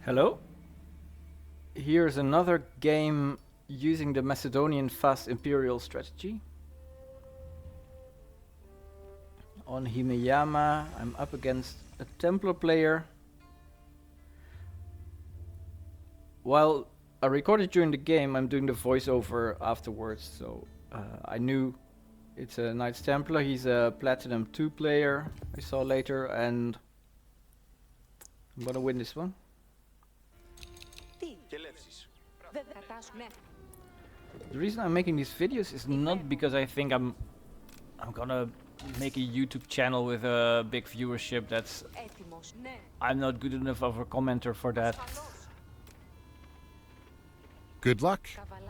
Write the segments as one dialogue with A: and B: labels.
A: Hello. Here's another game using the Macedonian fast imperial strategy. On Himeyama, I'm up against a Templar player. While I recorded during the game, I'm doing the voiceover afterwards, so I knew it's a Knights Templar. He's a Platinum 2 player, I saw later, and I'm gonna win this one. The reason I'm making these videos is not because I think I'm gonna make a YouTube channel with a big viewership. I'm not good enough of a commenter for that.
B: Good luck.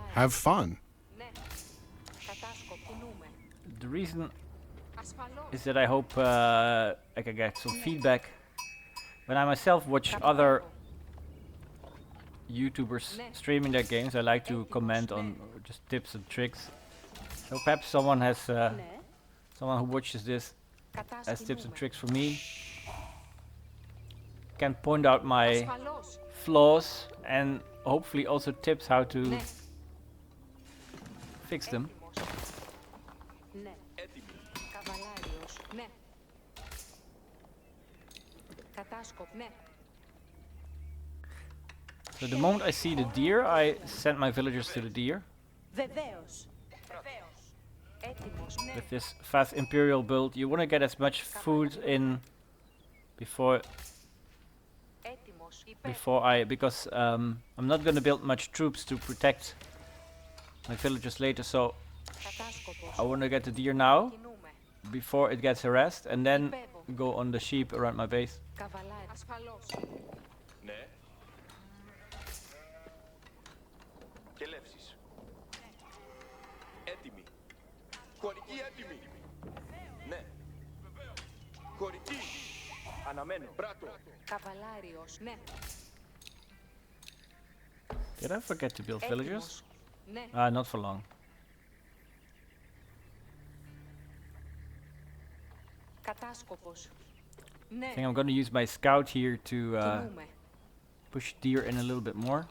B: Have fun.
A: The reason is that I hope I can get some feedback. When I myself watch other YouTubers streaming their games, I like to comment on just tips and tricks. So perhaps someone has, someone who watches this has tips and tricks for me, can point out my flaws and hopefully also tips how to fix them. So the moment I see the deer, I send my villagers to the deer. With this fast imperial build, you want to get as much food in before because I'm not going to build much troops to protect my villagers later, so I want to get the deer now before it gets harassed, and then go on the sheep around my base. Did I forget to build villagers? Not for long. I think I'm going to use my scout here to push deer in a little bit more.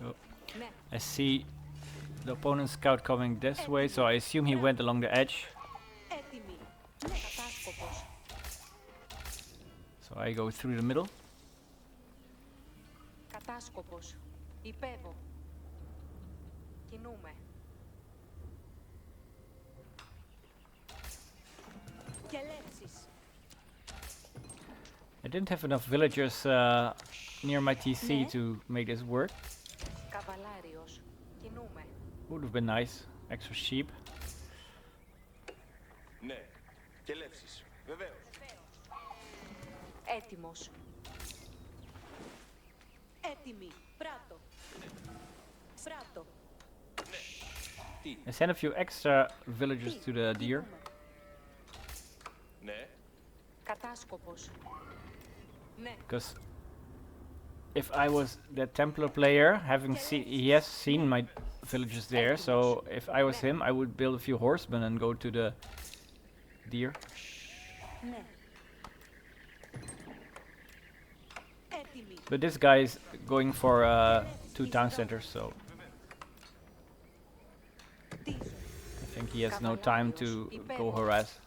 A: Oh. I see the opponent's scout coming this way, so I assume he went along the edge. So I go through the middle. I didn't have enough villagers near my TC to make this work. Would have been nice. Extra sheep. I sent a few extra villagers to the deer. Because if I was the Templar player, he has seen my villagers there, so if I was him, I would build a few horsemen and go to the deer. But this guy is going for 2 town centers, so I think he has no time to go harass.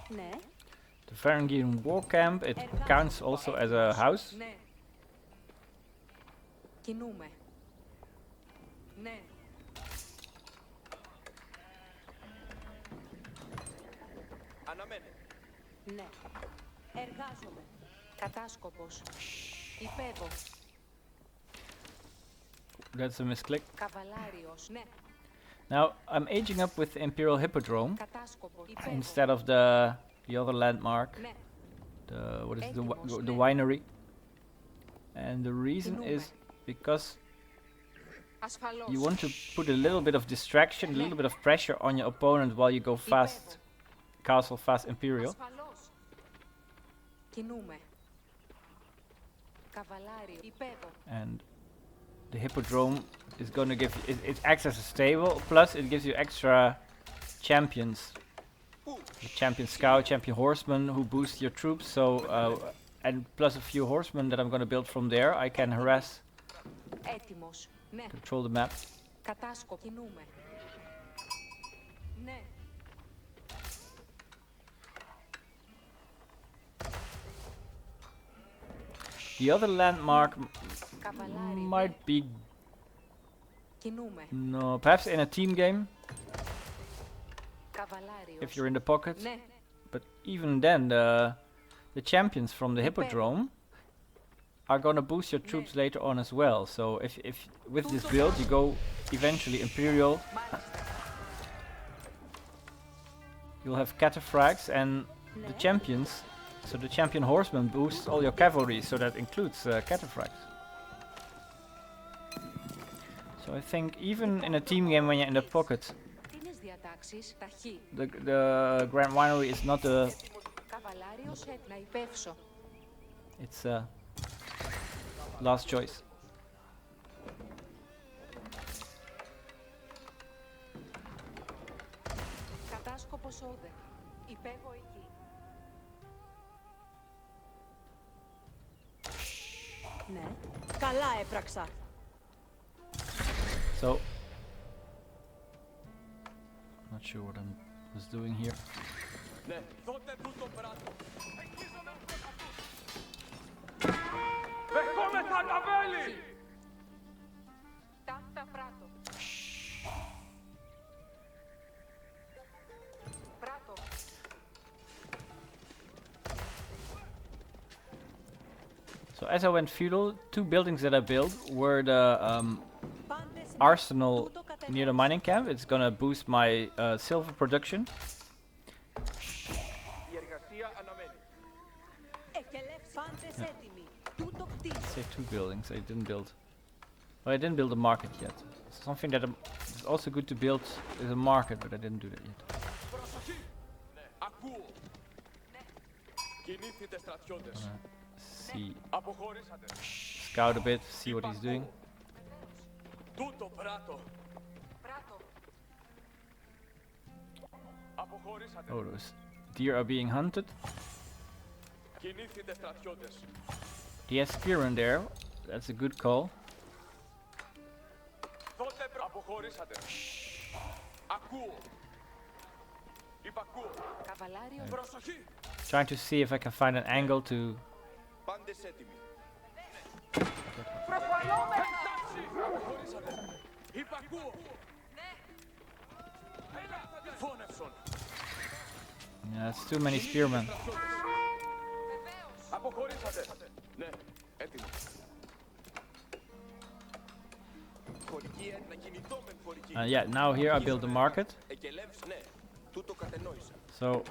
A: The Varangian war camp, it counts also as a house. That's a misclick. Now I'm aging up with the Imperial Hippodrome instead of the other landmark. The winery. And the reason is because you want to put a little bit of distraction, a little bit of pressure on your opponent while you go fast castle fast Imperial.
C: Ασφαλώς. Κινούμε. Καβαλάριο. Υπέδω.
A: And the hippodrome is going to give it acts as a stable, plus it gives you extra champions. The champion scout, champion horseman who boost your troops, so and plus a few horsemen that I'm going to build from there. I can harass,
C: Έτοιμος. Ναι.
A: control the map.
C: Κατάσκοπ. Κινούμε. Ναι.
A: The other landmark
C: Καβαλάριο.
A: might be
C: Κινούμε.
A: no, perhaps in a team game
C: Καβαλάριος.
A: if you're in the pocket.
C: Ναι.
A: But even then, the champions from the hippodrome are gonna boost your troops later on as well. So if with this build you go eventually Imperial, you'll have cataphracts and the champions. So the champion horseman boosts all your cavalry, so that includes cataphracts. So I think even in a team game when you're in the pocket,
C: Τι είναι διατάξεις. Ταχύ.
A: the Grand Winery is not a.
C: Καβαλάριος. Να υπεύσω.
A: It's a last choice.
C: Κατάσκοπος όδε. Υπέδω εκεί. Ναι. Καλά έπραξα.
A: So, not sure what I was doing here.
D: Ναι, τότε τούτο πράτο. Δεχόμεθα τα βέλη!
C: Ταύτα πράτο. Πράτο.
A: So as I went feudal, two buildings that I built were the arsenal near the mining camp. It's gonna boost my silver production.
D: Η εργασία αναμένει.
C: Πάντες έτοιμοι. Τούτο κτίριο.
A: Say two buildings. I didn't build. Well, I didn't build a market yet. Something that is also good to build is a market, but I didn't do that yet.
D: Προσοχή! Ναι, ακούω. Κινήθητε στρατιώτες.
A: See,
D: Αποχωρήσατε.
A: scout a bit, see what he's doing.
D: Τούτο πράτο.
C: Πράτο.
D: Αποχωρήσατε.
A: Oh, those deer are being hunted.
D: Κινήθητε στρατιώτες.
A: He has spearmen there. That's a good call.
D: Τότε αποχωρήσατε. Ακούω. Υπακούω.
C: Καβαλάριο.
D: Προσοχή!
A: Trying to see if I can find an angle to.
D: Πάντες έτοιμοι. Εντάξει! Αποχωρήσατε. Υπακούω. Φώνευσον.
A: Yeah, it's too many spearmen.
D: Αποχωρήσατε. Ναι, έτοιμοι. Χωρική να κινηθώ με χωρική.
A: Yeah, now here I build the market.
D: Εκελεύς, ναι. Τούτο κατενόησα.
A: So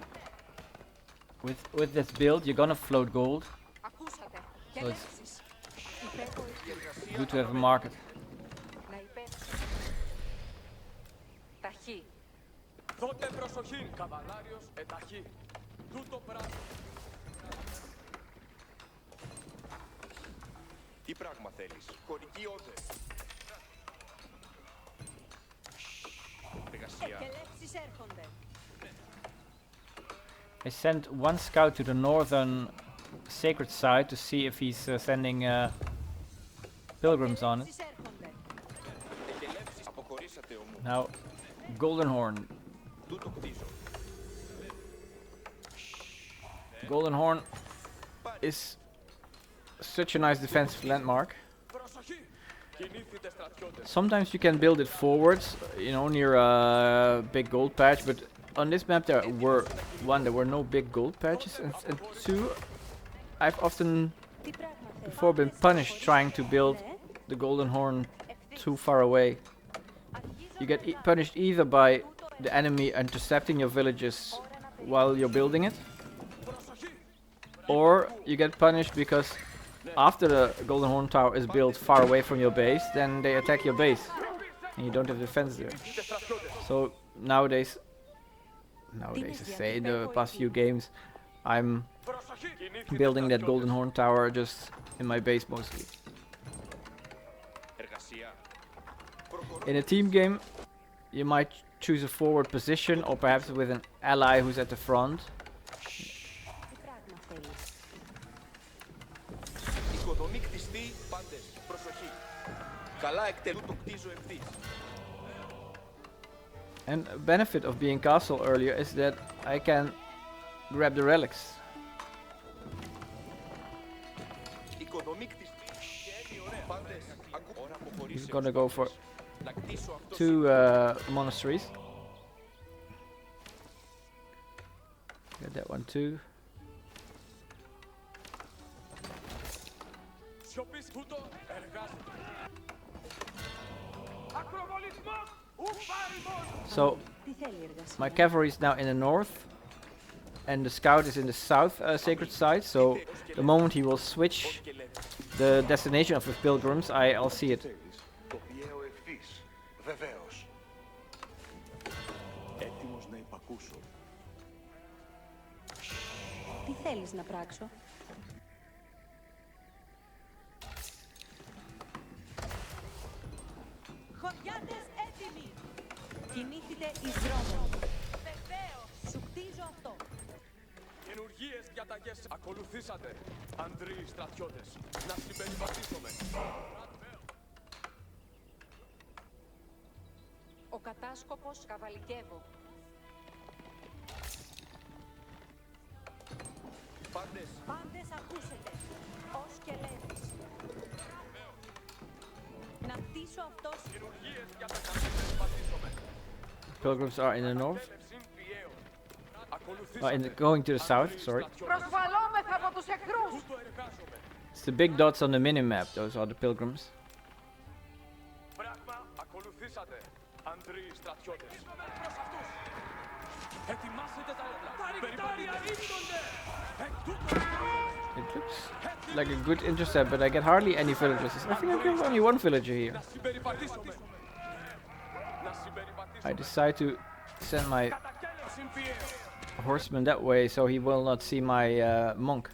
A: with this build, you're gonna float gold.
C: Ακούσατε.
A: So it's
C: Κελεύσεις. Υπέδω εκεί.
A: good to have a market.
C: Να υπεύσω. Ταχύ.
D: Δότε προσοχή. Καβαλάριος εταχύ. Τούτο πράγμα. Τι πράγμα θέλεις. Χωρική όδε. Εργασία.
C: Κελεύσεις έρχονται.
A: I sent one scout to the northern sacred side to see if he's sending pilgrims on it.
C: Κελεύσεις έρχονται.
D: Εκελεύσεις. Αποχωρήσατε ομού.
A: Now, Golden Horn.
D: Τούτο κτίζω.
A: Golden Horn is such a nice defensive landmark.
D: Προσοχή. Κινήθητε στρατιώτες.
A: Sometimes you can build it forwards, you know, near a big gold patch, but on this map there were no big gold patches, and two, I've often
C: Τι πράγμα θέλεις.
A: before been punished trying to build the Golden Horn too far away. You get punished either by the enemy intercepting your villages while you're building it, or you get punished because after the Golden Horn Tower is built far away from your base, then they attack your base and you don't have defense there. So nowadays nowadays. I say in the past few games, I'm building that golden horn tower just in my base mostly.
D: Εργασία.
A: In a team game, you might choose a forward position or perhaps with an ally who's at the front.
C: Τι πράγμα θέλεις.
D: Οικοδομή κτιστή, πάντες. Προσοχή. Καλά εκτελούν το κτίζω ευθύς.
A: And a benefit of being castle earlier is that I can grab the relics.
D: Οικοδομή κτιστή. Πάντες. Ώρα
A: He's
D: αποχωρήσεως.
A: gonna go for
D: Να κτίσω αυτό
A: 2 monasteries. Get that one too.
D: Σιωπής τούτο εργάζεται. Ακροβολισμός. Ουφάριμος.
A: So
C: Τι θέλει η εργασία.
A: my cavalry is now in the north, and the scout is in the south sacred site. So the moment he will switch
D: Και λέτε.
A: the destination of his pilgrims, I'll see it.
E: Το πιέω ευθύς. Βεβαίως. Έτοιμος να υπακούσω.
C: Τι θέλεις να πράξω. Χωριάτες έτοιμοι. Κινήθητε εις δρόμο. Βεβαίως. Σου κτίζω αυτό.
D: Καινουργίες διαταγές ακολουθήσατε. Ανδρείοι στρατιώτες. Να συμπεριπατήσουμε.
C: Ο κατάσκοπος καβαλικεύω.
D: Πάντες.
C: Πάντες ακούσετε. Ως και λέμε. Να κτίσω αυτός.
D: Καινουργίες διαταγές να συμπεριπατήσουμε.
A: Pilgrims are in the north.
D: Κατέλευσιν πιέω.
A: Going to the south, sorry.
C: Προσβαλόμεθα από τους εχθρούς.
D: Τούτο εργάζομαι.
A: It's the big dots on the minimap, those are the pilgrims.
D: Πράγμα ακολουθήσατε. Ανδρείοι στρατιώτες. Προς αυτούς. Ετοιμάσετε τα όπλα. Περιπατείτε.
A: It looks like a good intercept, but I get hardly any villagers. I think I killed only one villager here.
D: Να συμπεριπατήσουμε. Να συμπεριπατήσουμε.
A: I decide to send my
D: Κατακέλευσιν πιέω.
A: horseman that way so he will not see my monk.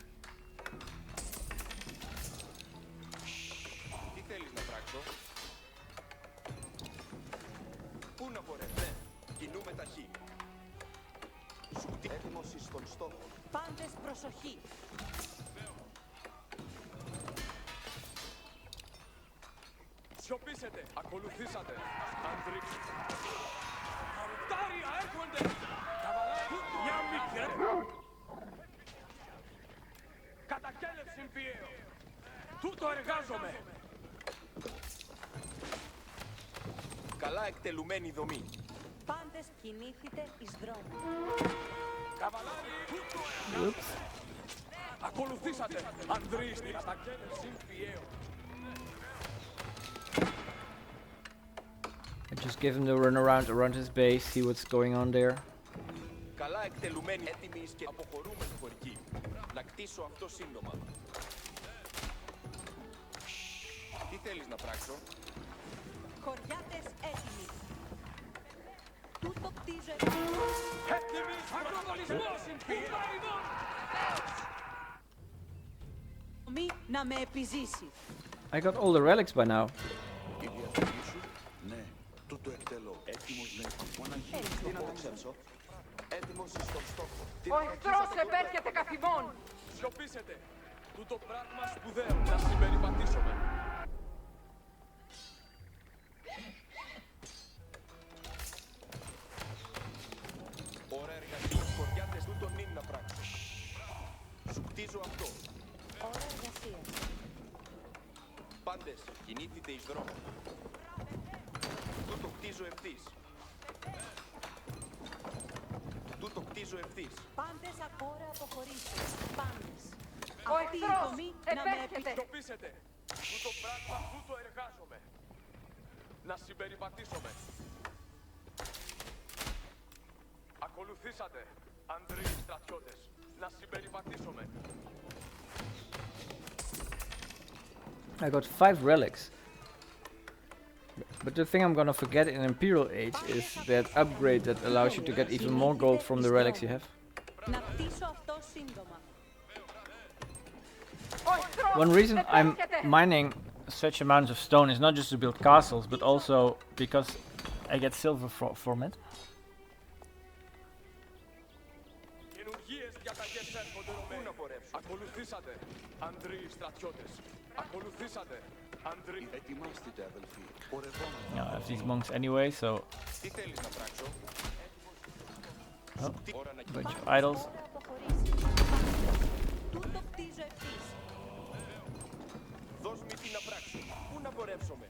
D: Τι θέλεις να πράξω. Πού να πορεύτε. Κινούμε ταχύ.
E: Έτοιμος εις τον στόχο.
C: Πάντες προσοχή.
D: Σιωπήσετε. Ακολουθήσατε. Ανδρείοι. Χαρουτάρια έρχονται. Καβαλάρι. Μια μικρέ. Κατακέλευσιν πιέω. Τούτο εργάζομαι. Καλά εκτελουμένη δομή.
C: Πάντες κινήθητε εις δρόμο.
D: Καβαλάρι. Ακολουθήσατε. Ανδρείοι στην κατακέλευσιν πιέω.
A: I just give him the run around his base, see what's going on there.
D: Καλά εκτελουμένη, έτοιμη και αποχωρούμενη χωρική. Να κτίσω αυτό σύντομα. Τι θέλεις να πράξω.
C: Χωριάτες έτοιμοι. Τούτο κτίζω
D: Έτοιμη, ακροβολισμός, ουφάριμος.
C: μη να με επιζήσει.
A: I got all the relics by now.
E: Η διαθήκη σου. Ναι. Τούτο εκτελώ. Έτοιμος να υπακούσω. Τι να ταξέψω. Έτοιμος εις τον στόχο.
C: Ο εχθρός επέρχεται καθημών.
D: Σιωπήσετε. Τούτο πράγμα σπουδαίο. Να συμπεριπατήσουμε. Ώρα εργασίας, χωριάτες τούτο νυν να πράξω. Σου κτίζω αυτό.
C: Ώρα εργασίας.
D: Πάντες, κινήθητε εις δρόμο. Τούτο κτίζω ευθύς. Τούτο κτίζω ευθύς.
C: Πάντες απόρρα αποχωρήσεις. Πάντες.
F: Ο
C: Αυτή η
F: εχθρός
C: δομή να με
F: επέρχεται.
D: Σιωπήσετε. Τούτο πράγμα, τούτο εργάζομαι. Να συμπεριπατήσουμε. Ακολουθήσατε. Ανδρείοι στρατιώτες. Να συμπεριπατήσουμε.
A: I got 5 relics. But the thing I'm gonna forget in Imperial Age is that upgrade that allows you to get even more gold from the relics you have.
C: Να χτίσω αυτό σύντομα.
A: One reason I'm mining such amounts of stone is not just to build castles, but also because I get silver from it.
D: Καινούργιες διαταγές έρχονται Ρωμαίοι. Πού να πορεύσουν. Ακολουθήσατε. Ανδρείοι στρατιώτες. Ακολουθήσατε. Ανδρείοι.
E: Ετοιμάστε, αδελφοί. Πορευόμαστε.
A: Yeah, I have these monks anyway, so
D: Τι θέλεις να πράξω. Ώρα να
A: bunch of idols.
C: Ώρα αποχωρήσεις. Τούτο χτίζω ευθύς.
D: δώσ' μη τι να πράξω. Πού να πορεύσομαι.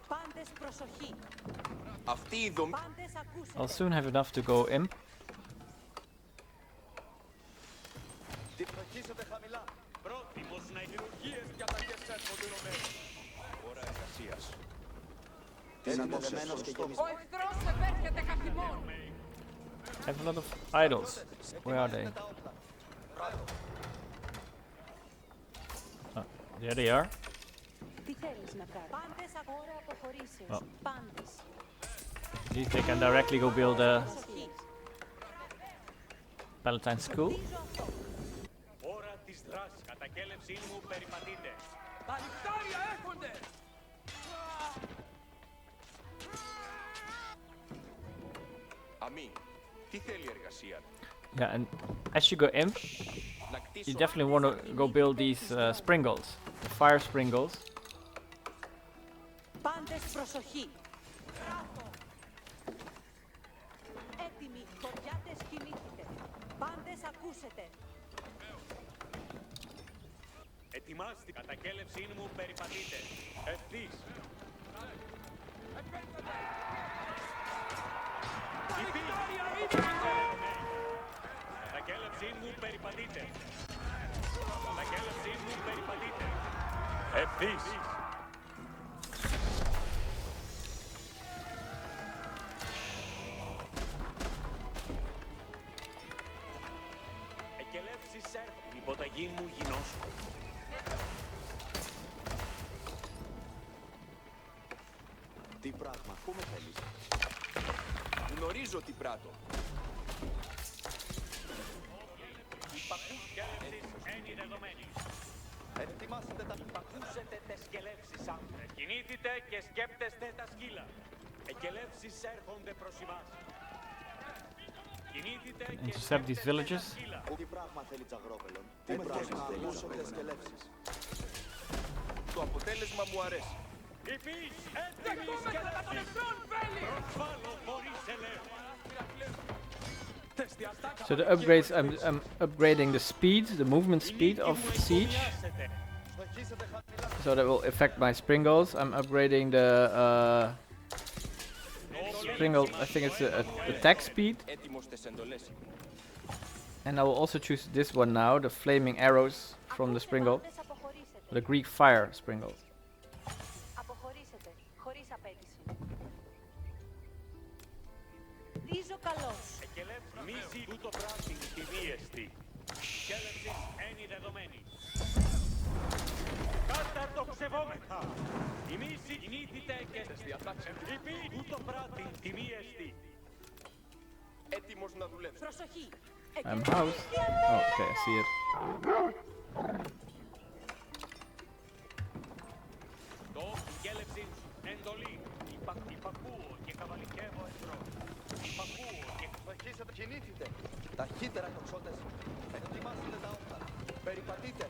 C: Πάντες προσοχή.
D: Αυτή η δομή.
C: Πάντες
A: I'll
C: ακούσετε.
A: soon have enough to go imp.
E: Διπλοκίσετε χαμηλά.
D: Πρόθυμος να χειρουργίες διαταγές έρχονται Ρωμαίοι. Ώρα εργασίας.
E: Συνδεδεμένος και γεμιστός.
C: Ο εχθρός επέρχεται καθημών.
A: I have a lot of idols. Where are they? Oh, there they are.
C: Τι θέλεις να κάνεις. Πάντες ώρα αποχωρήσεως.
A: Oh.
C: Πάντες.
A: These they can directly go build a
C: Προσοχή.
A: Palatine school.
C: Χτίζω αυτό.
F: Ώρα της δράσης. Κατακέλευσή μου περιπατείτε.
D: Τα λιχτάρια έρχονται. Αμή, τι θέλει η εργασία.
A: Yeah, and as you go imp,
D: Να
A: you
D: κτίσω.
A: definitely want to go build these springles, the fire springles.
C: Πάντες προσοχή. Έτοιμοι, χωριάτες κινήθητε. Πάντες ακούσετε.
F: Ετοιμάστε. Κατακέλευσή μου περιπατείτε. Ευθύς. Κατακέλευσή μου περιπατείτε. Κατακέλευσή μου περιπατείτε. Ευθύς. Εκελεύσεις έρχονται. Η υποταγή μου γινώσκω.
E: Τι πράγμα, πού με θέλεις.
D: Γνωρίζω τι πράττω.
F: Εκελεύσεις ένι δεδομένη.
E: Ετοιμάστε τα
F: Ακούσετε τες σκελεύσεις άντρε. Κινήθητε και σκέπτεστε τα σκύλα. Εκελεύσεις έρχονται προς εμάς. Κινήθητε και
A: Intercept these
F: σκέπτεστε τα
A: villages.
F: σκύλα.
E: Τι πράγμα θέλει Τζαγρόπελον. Τι με θέλεις να ακούσω τις σκελεύσεις.
D: Το αποτέλεσμα μου αρέσει.
F: Υφής, έτοιμοι σκελεύσεις. Προσβάλλω χωρίς ελέγχου.
A: So the upgrades, I'm upgrading the speed, the movement speed of siege,
F: Μοιάσετε.
E: Στοχίσετε χαμηλά.
A: so that will affect my springles. I'm upgrading the springle, I think it's the attack speed,
D: Έτοιμος τις εντολές.
A: and I will also choose this one now, the flaming arrows from the springle,
C: Πάντες αποχωρήσετε.
A: the Greek fire springle.
C: Αποχωρήσετε. Χωρίς απέτηση. Ρίζω καλώς.
F: Εκελεύσεις μίση τούτο πράσιν τη βίαιστη. Σκέλευσεις ένι δεδομένη. Κάτα το ξεβόμεθα. Η μίση κινήθητε και υφή τούτο πράτην τη βίαιστη.
D: Έτοιμος να δουλέψω.
C: Προσοχή.
A: I'm housed. Oh, okay, I see it.
F: Το σκέλευση εντολή. Υπακούω και καβαλικεύω εχθρό. Υπακούω και
E: Στοχίσετε, κινήθητε. Ταχύτερα τοξότες. Ετοιμάστε τα όπλα. Περιπατείτε.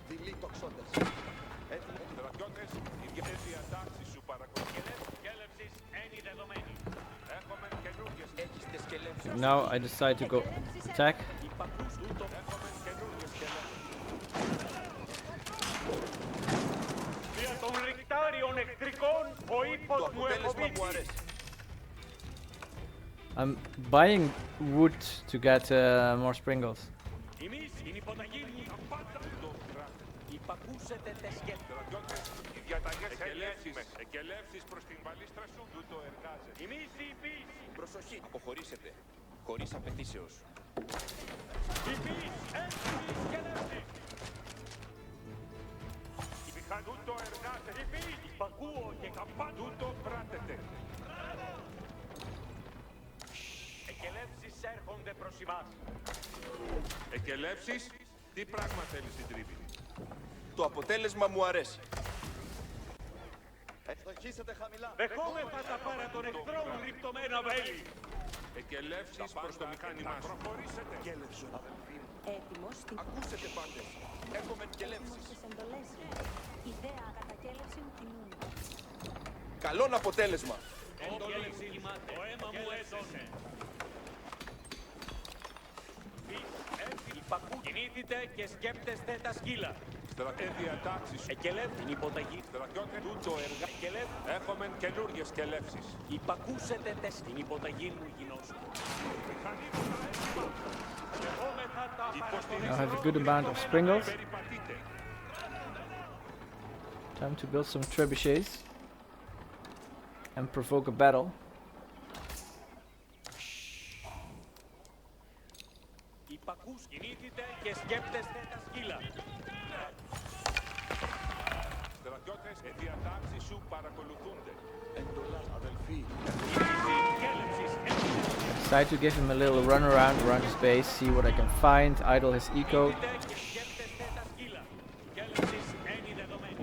E: δειλοί τοξότες. Έτοιμοι.
D: Στρατιώτες, οι διατάξεις σου παρακολουθούν.
F: σκέλευση ένι δεδομένη.
D: Έχουμε καινούργιες. Έχεις τις σκελεύσεις.
A: Now I decide to go attack.
F: Υπακούς τούτο
D: Έχουμε καινούργιες σκελεύσεις.
F: δια των ρηκτάριων εχθρικών ο
D: Το
F: ύπος μου
D: αποτέλεσμα μου
F: εφοβήθη.
D: αρέσει.
A: I'm buying wood to get more springles.
F: Η μίση, την υποταγή μου, απάντα. Υπακούσετε τες σκέψεις.
D: Στρατιώτες, οι διαταγές ελεύσιμες. Εκελεύσεις προς την βαλίστρα σου. Τούτο εργάζεται.
F: Η μίση, η φύση.
D: Προσοχή. Αποχωρήσετε. Χωρίς απαιτήσεως.
F: Η φύση, έντιμη σκέλευση. Τούτο εργάζεται. Υπακούω και τούτο πράτεται. Εκελεύσεις έρχονται προς εμάς.
D: Εκελεύσεις, τι πράγμα θέλει στην τρίβη.
E: Το αποτέλεσμα μου αρέσει. Ευστοχίσετε χαμηλά.
F: Δεχόμεθα τα πάρα των εχθρών ρηπτωμένα βέλη.
D: Εκελεύσεις προς το μηχάνημά σου.
F: Προχωρήσετε.
E: Κέλευσον, αδελφοί μου.
C: Έτοιμος στην
E: Ακούσετε πάντες. Έχουμε κελεύσεις.
C: τις εντολές. Ιδέα κατακέλευση κινούν.
E: Καλόν αποτέλεσμα.
F: Εντολή κοιμάται. Το αίμα μου έσωσε. Υπακού κινήθητε και σκέπτεστε τα σκύλα.
D: Στρατέ διατάξεις σου.
F: Εκελεύ την υποταγή.
D: Στρατιώτε, τούτο εργά.
F: Εκελεύ.
D: Έχουμε καινούργιες κελεύσεις.
F: Υπακούσετε τες την υποταγή μου γινώσου. Δεχόμεθα τα
A: I have a good amount of springles.
D: Περιπατείτε.
A: Time to build some trebuchets and provoke a battle.
F: Υπακούς κινήθητε και σκέπτεστε τα σκύλα.
D: Στρατιώτες, διατάξεις σου παρακολουθούνται.
E: Εντολά, αδελφοί.
A: Decide to give him a little run around his base, see what I can find, idle his eco.
F: Και σκέπτεστε τα σκύλα. Κέλευσης ένι δεδομένη.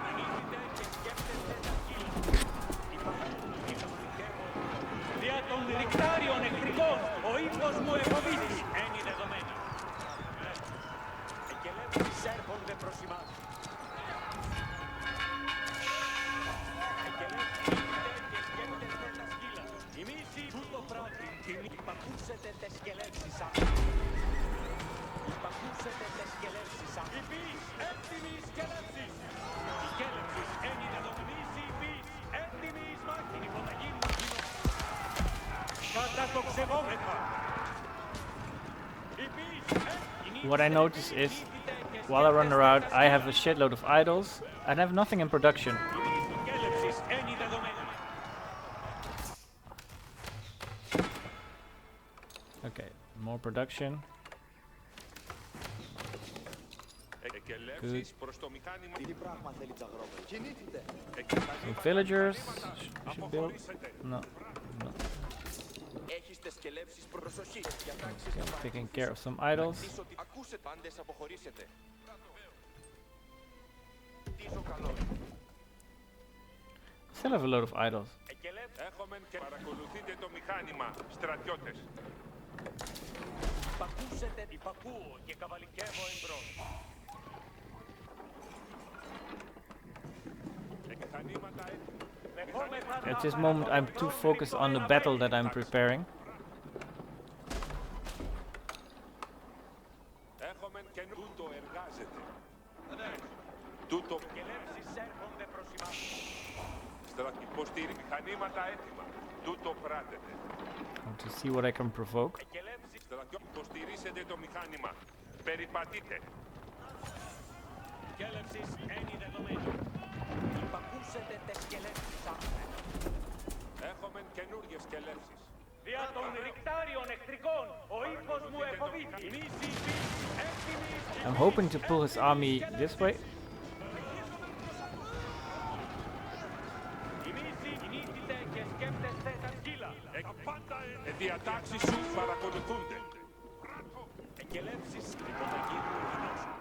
F: Κινήθητε και σκέπτεστε τα σκύλα. Δια των ρηκτάριων εχθρικών, ο ύπος μου εφοβήθη. Ένι δεδομένη. Εκελεύσεις έρχονται προς εμάς. Εκελεύσεις και σκέπτεστε τα σκύλα. Ημίση τούτο πράγμα. Υπακούσετε τες σκελεύσεις σας. Υπακούσετε τες σκελεύσεις σας. Υπείς έτοιμοι σκελεύσεις. Η σκέλευσεις ένι δεδομένης υπείς έτοιμης μάχην υποταγή μου κοινό. Κατά το ξεβόμεθα. Υπείς
A: What I notice is, while I run around, I have a shitload of idols and have nothing in production.
F: σκέλευσεις ένι δεδομένη.
A: Okay, more production.
D: Εκελεύσεις προς το μηχάνημα.
E: Τι πράγμα θέλει Τζαγρόπελ. Κινήθητε.
A: Some villagers should build. No, no.
E: Έχεις τες κελεύσεις προσοχή. Διατάξεις
A: Okay,
E: να
A: I'm taking care of some idols.
E: παρατηρήσω ότι ακούσετε πάντες αποχωρήσετε. Τίζω καλό.
A: Still have a load of idols.
D: Έχουμε και παρακολουθείτε το μηχάνημα. Στρατιώτες.
F: Υπακούσετε, υπακούω και καβαλικεύω εμπρός.
D: Μηχανήματα έτοιμα.
F: Δεχόμεθα
A: At this moment, I'm too focused on the battle that I'm preparing.
D: Έχουμε και τούτο εργάζεται. Τούτο
F: σκελεύσεις έρχονται προς εμάς.
D: υποστήριξη. Μηχανήματα έτοιμα. Τούτο πράτεται.
A: I want to see what I can provoke.
F: Εκελεύσεις
D: Υποστηρίσετε το μηχάνημα. Περιπατείτε.
F: σκέλευσεις ένι δεδομένη. Υπακούσετε τες σκελεύσεις σας.
D: Έχουμε καινούργιες κελεύσεις.
F: Δια των ρηκτάριων εχθρικών, ο ύπος μου εφοβήθη. Μίση υπείς έτοιμης.
A: I'm hoping to pull his army this way.
F: Η μίση κινήθητε και σκέπτεστε τα σκύλα.
D: Διατάξεις σου παρακολουθούνται.
F: Εκελεύσεις υποταγή μου γινώσου.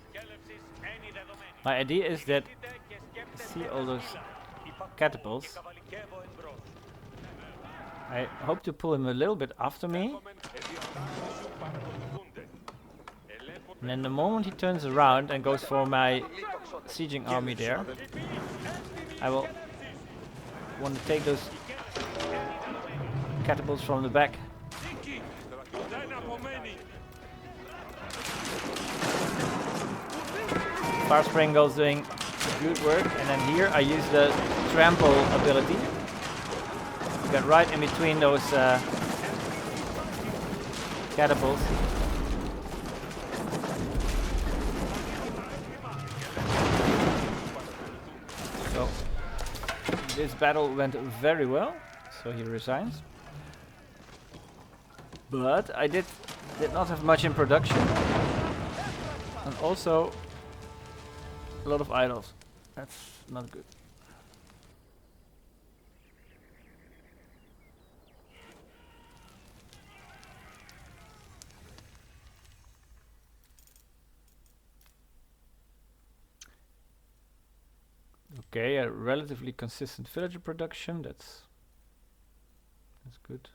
F: Σκέλευσεις ένι δεδομένη.
A: My idea is that,
F: Κινήθητε και σκέπτεστε
A: see
F: τα
A: all those
F: σκύλα. Υπακούω
A: catapults.
F: και καβαλικεύω εμπρός.
A: I hope to pull him a little bit after me,
D: Διατάξεις σου παρακολουθούνται. Ελέγχω
A: and then the moment he turns around and goes for my sieging army there, I will want to take those catapults from the back.
D: δίκη. Δεν απομένει.
A: Far Springal's doing good work, and then here I use the trample ability. Get right in between those catapults. So this battle went very well, so he resigns. But I did not have much in production, and also A lot of idols. That's not good. Okay, a relatively consistent villager production. That's good.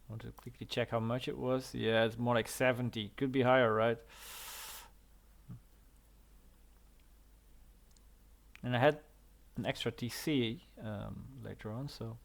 A: I want to quickly check how much it was. Yeah, it's more like 70. Could be higher, right? And I had an extra TC later on, so